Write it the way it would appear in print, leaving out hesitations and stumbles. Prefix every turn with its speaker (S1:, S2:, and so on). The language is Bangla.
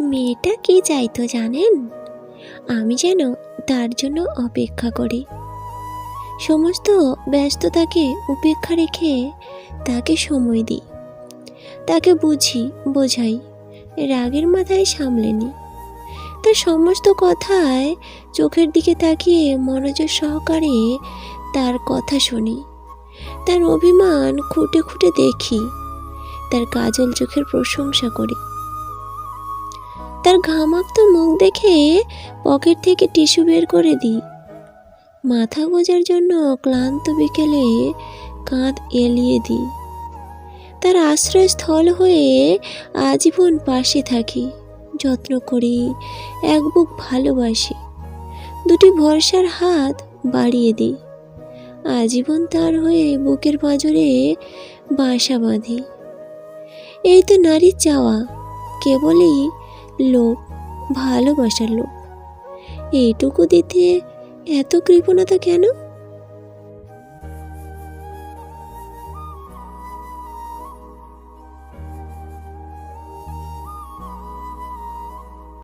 S1: মেয়েটা কি চাইতো জানেন? আমি যেন তার জন্য অপেক্ষা করি, সমস্ত ব্যস্ততাকে উপেক্ষা রেখে তাকে সময় দিই, তাকে বোঝাই, রাগের মাথায় সামলে নিই। তার সমস্ত কথায় চোখের দিকে তাকিয়ে মনোযোগ সহকারে তার কথা শুনি, তার অভিমান খুঁটে খুঁটে দেখি, তার কাজল চোখের প্রশংসা করি। তার ঘামাক্ত মুখ দেখে পকেট থেকে টিস্যু বের করে দিই। মাথা গোজার জন্য ক্লান্ত বিকেলে কাঁধ এলিয়ে দিই। তার আশ্রয়স্থল হয়ে আজীবন পাশে থাকি, যত্ন করি, এক বুক ভালোবাসি, দুটি ভরসার হাত বাড়িয়ে দিই। আজীবন তার হয়ে বুকের পাঁজরে বাসা বাঁধি। এই তো নারীর চাওয়া, কেবলই লোভ, ভালোবাসার লোভ। এইটুকু দিতে এত কৃপণতা কেন?